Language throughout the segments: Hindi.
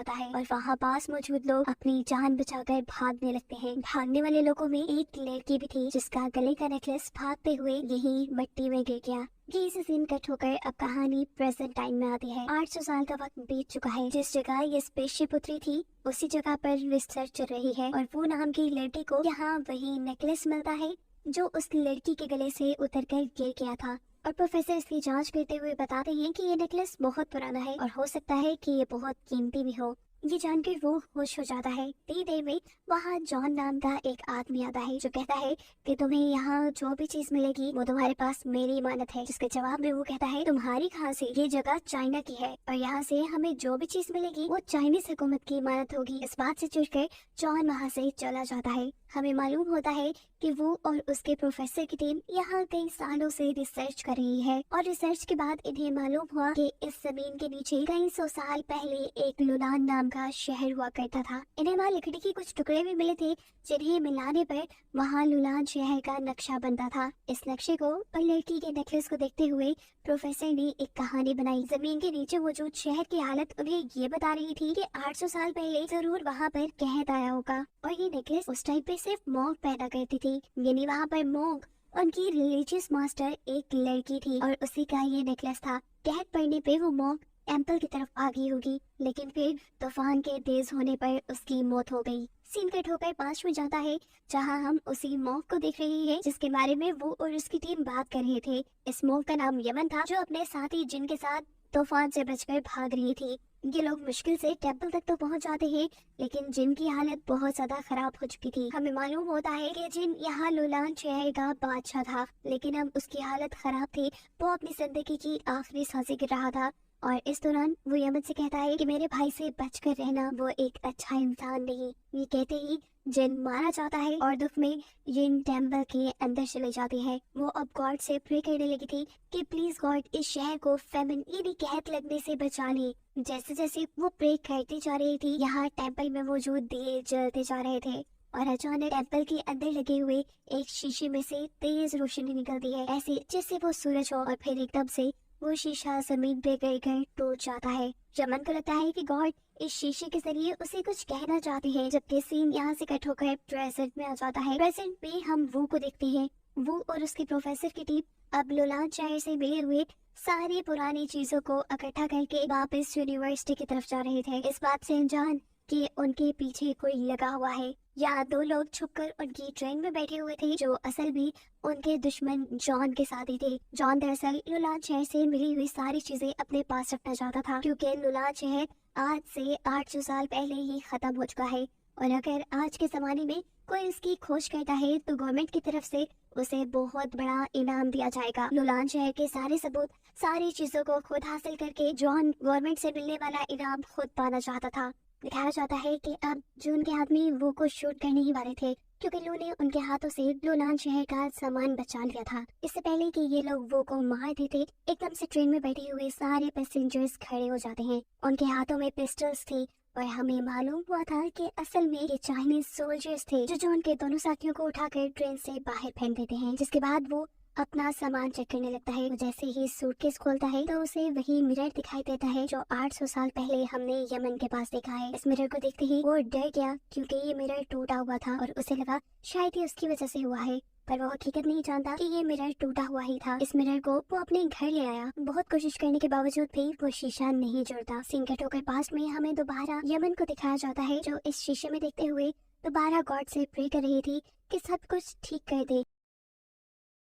होता है और वहाँ पास मौजूद लोग अपनी जान बचाकर भागने लगते हैं। भागने वाले लोगों में एक लड़की भी थी जिसका गले का नेकलेस भागते हुए यही मिट्टी में गिर गया। ये सीन कट होकर अब कहानी प्रेजेंट टाइम में आती है। 800 साल का वक्त बीत चुका है। जिस जगह ये स्पेसशिप उतरी थी उसी जगह पर रिसर्च चल रही है और वो नाम की लड़की को यहाँ वही नेकलेस मिलता है जो उस लड़की के गले से उतरकर गिर गया था। और प्रोफेसर इसकी जांच करते हुए बताते हैं कि ये नेकलेस बहुत पुराना है और हो सकता है कि ये बहुत कीमती भी हो। ये जानकर वो खुश हो जाता है। इतनी देर में वहाँ जॉन नाम का एक आदमी आता है जो कहता है कि तुम्हें यहाँ जो भी चीज मिलेगी वो तुम्हारे पास मेरी इमानत है। जिसके जवाब में वो कहता है तुम्हारी कहाँ से, ये जगह चाइना की है और यहाँ से हमें जो भी चीज मिलेगी वो चाइनीज हुकूमत की इमानत होगी। इस बात से चिढ़कर जॉन वहाँ से चला जाता है। हमें मालूम होता है कि वो और उसके प्रोफेसर की टीम यहाँ कई सालों से रिसर्च कर रही है और रिसर्च के बाद इन्हें मालूम हुआ कि इस जमीन के नीचे कई 100 साल पहले एक लुलान नाम का शहर हुआ करता था। इन्हें वहाँ लकड़ी के कुछ टुकड़े भी मिले थे जिन्हें मिलाने पर वहाँ लुलान शहर का नक्शा बनता था। इस नक्शे को और लड़की के नेकलेस को देखते हुए प्रोफेसर ने एक कहानी बनाई। जमीन के नीचे मौजूद शहर की हालत उन्हें ये बता रही थी कि 800 साल पहले जरूर वहाँ पर कहत आया होगा और ये नेकलेस उस टाइम पे सिर्फ मॉन्क पैदा करती थी। यानी वहाँ पर मॉन्क उनकी रिलीजियस मास्टर एक लड़की थी और उसी का ये नेकलेस था। कहत पड़ने पे वो मॉन्क टेम्पल की तरफ आ गई होगी लेकिन फिर तूफान के तेज होने पर उसकी मौत हो गई। सीन कट होकर 5 में जाता है जहां हम उसी मॉन्क को देख रहे हैं जिसके बारे में वो और उसकी टीम बात कर रहे थे। इस मॉन्क का नाम यमन था जो अपने साथी जिन के साथ तूफान से बचकर भाग रही थी। ये लोग मुश्किल से टेम्पल तक तो पहुंच जाते हैं लेकिन जिन की हालत बहुत ज्यादा खराब हो चुकी थी। हमें मालूम होता है कि जिन यहाँ लुलान शहर का बादशाह था लेकिन अब उसकी हालत खराब थी। वो अपनी जिंदगी की आखिरी सांसें गिर रहा था और इस दौरान वो यमन से कहता है कि मेरे भाई से बचकर रहना, वो एक अच्छा इंसान नहीं। ये कहते ही जिन मारा जाता है और दुख में जिन टेम्पल के अंदर चले जाते हैं। वो अब गॉड से प्रे करने लगी थी कि प्लीज गॉड इस शहर को फेमिन यानी कहत लगने से बचा ले। जैसे जैसे वो प्रे करती जा रही थी यहाँ टेम्पल में मौजूद दिए जलते जा रहे थे और अचानक टेम्पल के अंदर लगे हुए एक शीशे में से तेज रोशनी निकलती है ऐसे जैसे वो सूरज हो और फिर एकदम से वो शीशा जमीन पे गिरकर टूट जाता है। यमन को लगता है कि गॉड इस शीशे के जरिए उसे कुछ कहना चाहते हैं। जबकि सीन यहाँ से कट होकर प्रेजेंट में आ जाता है। प्रेजेंट में हम वो को देखते हैं। वो और उसके प्रोफेसर की टीम अब लुलान शहर से मिले हुए सारी पुरानी चीजों को इकट्ठा करके वापस यूनिवर्सिटी की तरफ जा रहे थे। इस बात से अनजान कि उनके पीछे कोई लगा हुआ है। यहाँ 2 लोग छुपकर उनकी ट्रेन में बैठे हुए थे जो असल में उनके दुश्मन जॉन के साथी थे। जॉन दरअसल लुलान शहर से मिली हुई सारी चीजें अपने पास रखना चाहता था क्योंकि लुलान शहर आज से 800 साल पहले ही खत्म हो चुका है और अगर आज के जमाने में कोई इसकी खोज करता है तो गवर्नमेंट की तरफ से उसे बहुत बड़ा इनाम दिया जाएगा। लुलान शहर के सारे सबूत, सारी चीजों को खुद हासिल करके जॉन गवर्नमेंट से मिलने वाला इनाम खुद पाना चाहता था। दिखाया जाता है कि अब जो उनके आदमी वो को शूट करने ही वाले थे क्योंकि लू ने उनके हाथों से लुलान शहर का सामान बचा लिया था। इससे पहले कि ये लोग वो को मार देते एकदम से ट्रेन में बैठे हुए सारे पैसेंजर्स खड़े हो जाते हैं। उनके हाथों में पिस्टल्स थी और हमें मालूम हुआ था कि असल में ये चाइनीज सोल्जर्स थे जो उनके दोनों साथियों को उठाकर ट्रेन से बाहर फेंक देते हैं। जिसके बाद वो अपना सामान चेक करने लगता है। जैसे ही सूटकेस खोलता है तो उसे वही मिरर दिखाई देता है जो 800 साल पहले हमने यमन के पास देखा है। इस मिरर को देखते ही वो डर गया क्योंकि ये मिरर टूटा हुआ था और उसे लगा शायद ये उसकी वजह से हुआ है, पर वो हकीकत नहीं जानता कि ये मिरर टूटा हुआ ही था। इस मिरर को वो अपने घर ले आया। बहुत कोशिश करने के बावजूद भी वो शीशा नहीं जुड़ता। सीन कट होकर पास में हमें दोबारा यमन को दिखाया जाता है जो इस शीशे में देखते हुए दोबारा गॉड से प्रे कर रही थी कि सब कुछ ठीक कर दे।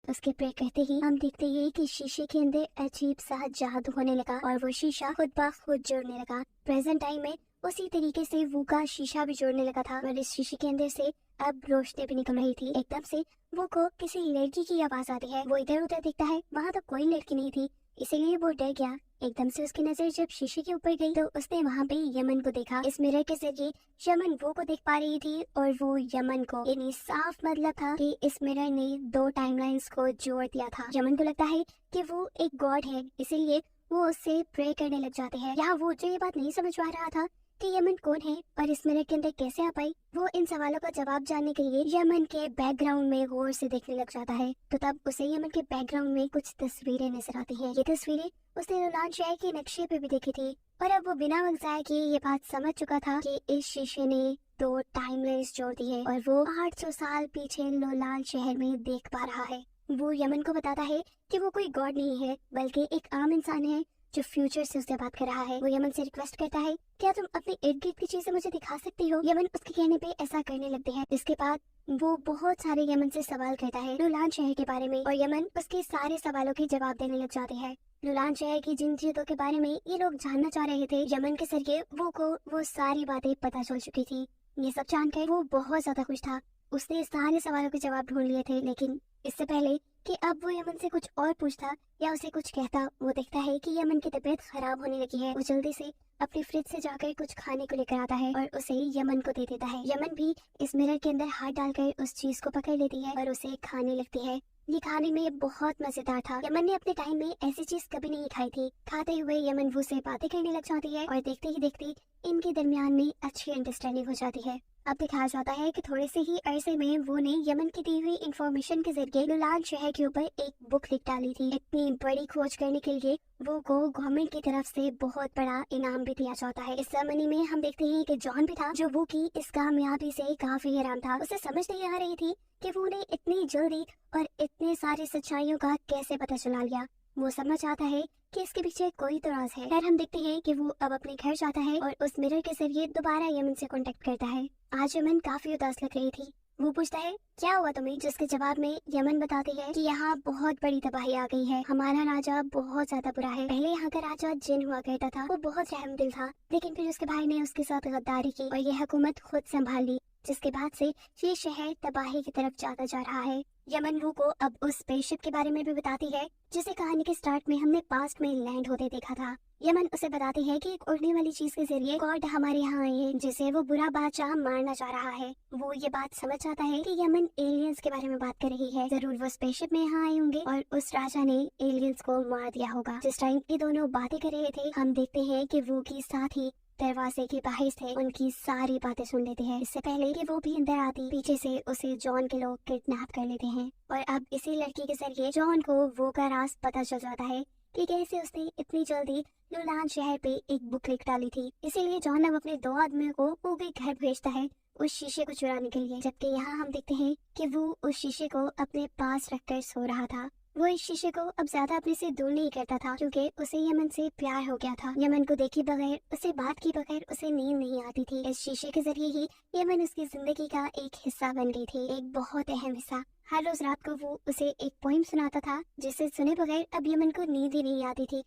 उसके प्रे कहते ही हम देखते हैं कि शीशे के अंदर अजीब सा जादू होने लगा और वो शीशा खुद ब खुद जुड़ने लगा। प्रेजेंट टाइम में उसी तरीके से वो का शीशा भी जुड़ने लगा था और इस शीशे के अंदर से अब रोशनी भी निकल रही थी। एकदम से वो को किसी लड़की की आवाज आती है। वो इधर उधर देखता है, वहाँ तो कोई लड़की नहीं थी, इसीलिए वो डर गया। एकदम से उसकी नजर जब शीशे के ऊपर गई तो उसने वहाँ पे यमन को देखा। इस मिरर के जरिए यमन वो को देख पा रही थी और वो यमन को। यानी साफ मतलब था कि इस मिरर ने 2 टाइमलाइंस को जोड़ दिया था। यमन को लगता है कि वो एक गॉड है, इसीलिए वो उससे प्रे करने लग जाते हैं। यहाँ वो जो ये बात नहीं समझ पा रहा था कि यमन कौन है और इस मिरर के अंदर कैसे आ पाई, वो इन सवालों का जवाब जानने के लिए यमन के बैकग्राउंड में गौर से देखने लग जाता है। तो तब उसे यमन के बैकग्राउंड में कुछ तस्वीरें नजर आती हैं। ये तस्वीरें उसने लुलान शहर के नक्शे पे भी देखी थी और अब वो बिना वक्त जाए कि ये बात समझ चुका था कि इस शीशे ने 2 टाइमलेस जोड़ दिए और वो 800 साल पीछे लोलान शहर में देख पा रहा है। वो यमन को बताता है कि वो कोई गॉड नहीं है बल्कि एक आम इंसान है जो फ्यूचर से उससे बात कर रहा है। वो यमन से रिक्वेस्ट करता है, क्या तुम अपने इर्द गिर्द की चीजें मुझे दिखा सकती हो? यमन उसके कहने पे ऐसा करने लगते हैं। इसके बाद वो बहुत सारे यमन से सवाल करता है लुलान शहर के बारे में और यमन उसके सारे सवालों के जवाब देने लग जाते हैं। लुलान शहर की जिन चीजों के बारे में ये लोग जानना चाह रहे थे, यमन के जरिए वो सारी बातें पता चल चुकी थी। ये सब जानकर वो बहुत ज्यादा खुश था। उसने सारे सवालों के जवाब ढूंढ लिए थे, लेकिन इससे पहले कि अब वो यमन से कुछ और पूछता या उसे कुछ कहता, वो देखता है कि यमन की तबीयत खराब होने लगी है। वो जल्दी से अपनी फ्रिज से जाकर कुछ खाने को लेकर आता है और उसे यमन को दे देता है। यमन भी इस मिरर के अंदर हाथ डालकर उस चीज को पकड़ लेती है और उसे खाने लगती है। ये खाने में बहुत मजेदार था। यमन ने अपने टाइम में ऐसी चीज कभी नहीं खाई थी। खाते हुए यमन वो से बातें करने लग जाती है और देखते ही देखते इनके दरमियान में अच्छी अंडरस्टैंडिंग हो जाती है। अब दिखाया जाता है कि थोड़े से ही अरसे में वो ने यमन की दी हुई इंफॉर्मेशन के जरिए लुलान शहर के ऊपर एक बुक लिख डाली थी। इतनी बड़ी खोज करने के लिए वो को गवर्नमेंट की तरफ से बहुत बड़ा इनाम भी दिया जाता है। इस सेरेमनी में हम देखते हैं कि जॉन भी था, जो वो की इस कामयाबी से काफी हैरान था। उसे समझ नहीं आ रही थी कि वो ने इतनी जल्दी और इतने सारी सच्चाइयों का कैसे पता चला लिया। वो समझ आता है कि इसके पीछे कोई तो राज है। खैर हम देखते हैं कि वो अब अपने घर जाता है और उस मिरर के जरिए दोबारा यमन से कांटेक्ट करता है। आज यमन काफी उदास लग रही थी। वो पूछता है, क्या हुआ तुम्हें? जिसके जवाब में यमन बताती है कि यहाँ बहुत बड़ी तबाही आ गई है। हमारा राजा बहुत ज्यादा बुरा है। पहले यहाँ का राजा जिन हुआ करता था, वो बहुत रहमदिल था, लेकिन फिर उसके भाई ने उसके साथ गद्दारी की और ये हुकूमत खुद संभाल ली, जिसके बाद से ये शहर तबाही की तरफ जाता जा रहा है। यमन वो को अब उस स्पेसशिप के बारे में भी बताती है जिसे कहानी के स्टार्ट में हमने पास्ट में लैंड होते देखा था। यमन उसे बताती है कि एक उड़ने वाली चीज के जरिए गॉड हमारे यहाँ आए हैं, जिसे वो बुरा बादशाह मारना चाह रहा है। वो ये बात समझ जाता है कि यमन एलियंस के बारे में बात कर रही है। जरूर वो स्पेसशिप में यहाँ आए होंगे और उस राजा ने एलियंस को मार दिया होगा। जिस टाइम ये दोनों बातें कर रहे थे, हम देखते हैं कि वो के साथ ही दरवाजे के बाहर थे उनकी सारी बातें सुन लेते हैं। इससे पहले कि वो भी अंदर आती, पीछे से उसे जॉन के लोग किडनैप कर लेते हैं और अब इसी लड़की के जरिए जॉन को वो का राज पता चल जाता है कि कैसे उसने इतनी जल्दी लुलान शहर पे एक बुक लिख डाली थी। इसीलिए जॉन अब अपने 2 आदमियों को वो के घर भेजता है उस शीशे को चुराने के लिए। जबकि यहाँ हम देखते हैं कि वो उस शीशे को अपने पास रखकर सो रहा था। वो इस शीशे को अब ज्यादा अपने से दूर नहीं करता था, क्योंकि उसे यमन से प्यार हो गया था। यमन को देखे बगैर, उसे बात की बगैर उसे नींद नहीं आती थी। इस शीशे के जरिए ही यमन उसकी जिंदगी का एक हिस्सा बन गई थी, एक बहुत अहम हिस्सा। हर रोज रात को वो उसे एक पोइम सुनाता था, जिसे सुने बगैर अब यमन को नींद ही नहीं आती थी।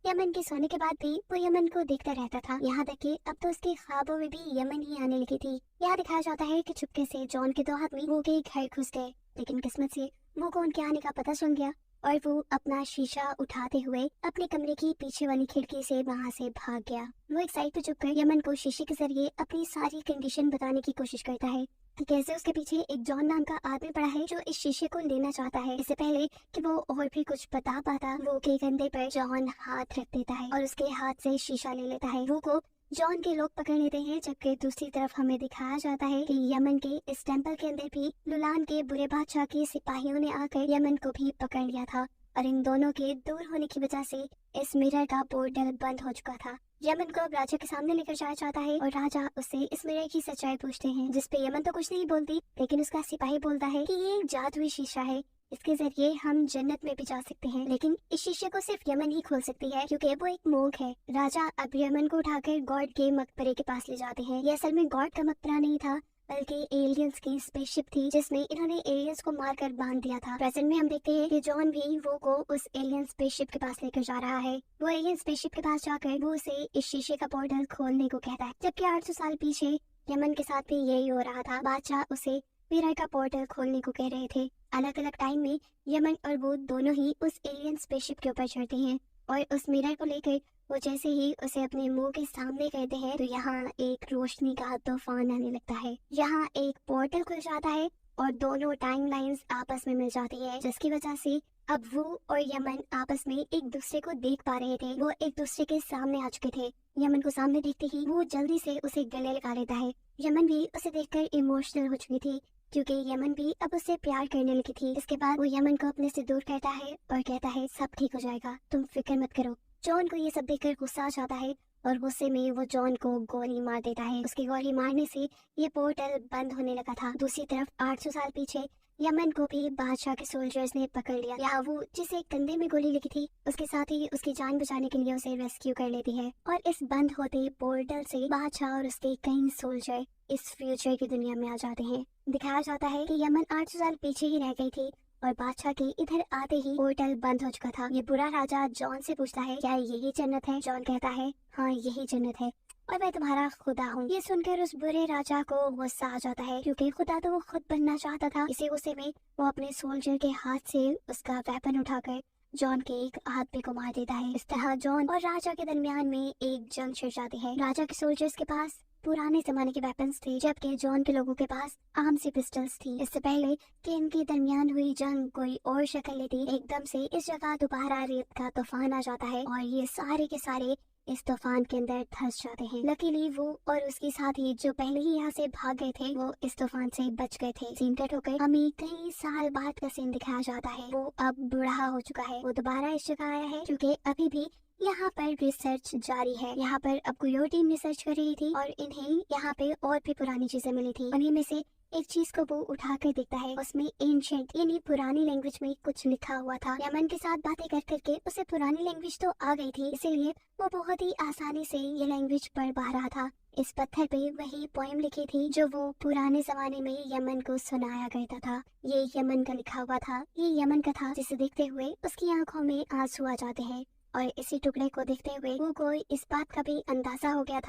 यमन के सोने के बाद भी वो यमन को देखता रहता था, यहाँ तक कि अब तो उसके ख्वाबों में भी यमन ही आने लगी थी। यहाँ दिखाया जाता है कि चुपके से जॉन के 2 आदमी वो के घर घुस गए, लेकिन किस्मत से वो को उनके आने का पता चल गया और वो अपना शीशा उठाते हुए अपने कमरे की पीछे वाली खिड़की से वहाँ से भाग गया। वो एक साइड पे छुपकर यमन को शीशे के जरिए अपनी सारी कंडीशन बताने की कोशिश करता है कि कैसे उसके पीछे एक जॉन नाम का आदमी पड़ा है जो इस शीशे को लेना चाहता है। इससे पहले कि वो और भी कुछ बता पाता, वो के कंधे पर जॉन हाथ रख देता है और उसके हाथ से शीशा ले लेता है। वो को जॉन के लोग पकड़ लेते हैं, जबकि दूसरी तरफ हमें दिखाया जाता है कि यमन के इस टेंपल के अंदर भी लुलान के बुरे बादशाह के सिपाहियों ने आकर यमन को भी पकड़ लिया था और इन दोनों के दूर होने की वजह से इस मिरर का पोर्टल बंद हो चुका था। यमन को अब राजा के सामने लेकर जाया जाता है और राजा उससे इस मिरर की सच्चाई पूछते हैं, जिसपे यमन तो कुछ नहीं बोलती, लेकिन उसका सिपाही बोलता है कि ये एक जादुई शीशा है, इसके जरिए हम जन्नत में भी जा सकते हैं, लेकिन इस शीशे को सिर्फ यमन ही खोल सकती है क्योंकि वो एक मोंक है। राजा अब यमन को उठाकर गॉड के मकबरे के पास ले जाते हैं। ये असल में गॉड का मकबरा नहीं था, बल्कि एलियंस की स्पेसशिप थी, जिसमें इन्होंने एलियंस को मारकर बांध दिया था। प्रेजेंट में हम देखते हैं कि जॉन भी वो को उस एलियन स्पेसशिप के पास लेकर जा रहा है। वो एलियन स्पेसशिप के पास जाकर वो उसे इस शीशे का पोर्टल खोलने को कहता है, जबकि 800 साल पीछे यमन के साथ भी यही हो रहा था। बादशाह उसे मिरर का पोर्टल खोलने को कह रहे थे। अलग अलग टाइम में यमन और वो दोनों ही उस एलियन स्पेसशिप के ऊपर चढ़ते हैं और उस मिरर को लेकर वो जैसे ही उसे अपने मुंह के सामने करते हैं तो यहाँ एक रोशनी का तूफान आने लगता है। यहाँ एक पोर्टल खुल जाता है और दोनों टाइमलाइंस आपस में मिल जाती है, जिसकी वजह से अब वो और यमन आपस में एक दूसरे को देख पा रहे थे। वो एक दूसरे के सामने आ चुके थे। यमन को सामने देखते ही वो जल्दी से उसे गले लगा लेता है। यमन भी उसे देखकर इमोशनल हो चुकी थी, क्योंकि यमन भी अब उससे प्यार करने लगी थी। इसके बाद वो यमन को अपने से दूर करता है और कहता है, सब ठीक हो जाएगा, तुम फिक्र मत करो, जॉन को ये सब देखकर गुस्सा आ जाता है और गुस्से में वो जॉन को गोली मार देता है। उसकी गोली मारने से ये पोर्टल बंद होने लगा था। दूसरी तरफ 800 साल पीछे यमन को भी बादशाह के सोल्जर्स ने पकड़ लिया। यहाँ वो जिसे कंधे में गोली लगी थी उसके साथ ही उसकी जान बचाने के लिए उसे रेस्क्यू कर लेती है और इस बंद होते पोर्टल से बादशाह और उसके कई सोल्जर इस फ्यूचर की दुनिया में आ जाते हैं। दिखाया जाता है कि यमन 800 साल पीछे ही रह गई थी और बादशाह के इधर आते ही पोर्टल बंद हो चुका था। ये बुरा राजा जॉन से पूछता है, क्या यही जन्नत है? जॉन कहता है, हाँ यही जन्नत है और मैं तुम्हारा खुदा हूँ। ये सुनकर उस बुरे राजा को गुस्सा आ जाता है क्योंकि खुदा तो वो खुद बनना चाहता था। इसी गुस्से में वो अपने सोल्जर के हाथ से उसका वेपन उठाकर जॉन के एक आदमी को मार देता है। इस तरह जॉन और राजा के दरमियान में एक जंग छिड़ जाती है। राजा के सोल्जर्स के पास पुराने जमाने के वेपन्स थे जबकि जॉन के लोगों के पास आम सी पिस्टल्स थी। इससे पहले कि इनके दरमियान हुई जंग कोई और शक्ल लेती, एकदम से इस जगह दोबारा रेत का तूफान आ जाता है और ये सारे के सारे इस तूफान के अंदर धंस जाते हैं। लकीली वो और उसके साथी जो पहले ही यहाँ से भाग गए थे वो इस तूफान से बच गए थे। सीन कट होकर हमें कई साल बाद का सीन दिखाया जाता है। वो अब बूढ़ा हो चुका है। वो दोबारा इस जगह आया है क्योंकि अभी भी यहाँ पर रिसर्च जारी है। यहाँ पर अब कोई और टीम रिसर्च कर रही थी और इन्हें यहाँ पे और भी पुरानी चीजें मिली थी। उन्हीं में से एक चीज को वो उठा कर देखता है, उसमें एंशिएंट यानी पुरानी लैंग्वेज में कुछ लिखा हुआ था। यमन के साथ बातें कर करके उसे पुरानी लैंग्वेज तो आ गई थी, इसीलिए वो बहुत ही आसानी से ये लैंग्वेज पढ़ पा रहा था। इस पत्थर पे वही पोएम लिखी थी जो वो पुराने जमाने में यमन को सुनाया करता था। ये यमन का लिखा हुआ था। ये यमन का था जिसे देखते हुए उसकी आंखों में आंसू आ जाते हैं और इसी टुकड़े को देखते हुए वो कोई इस बात का भी अंदाजा हो गया था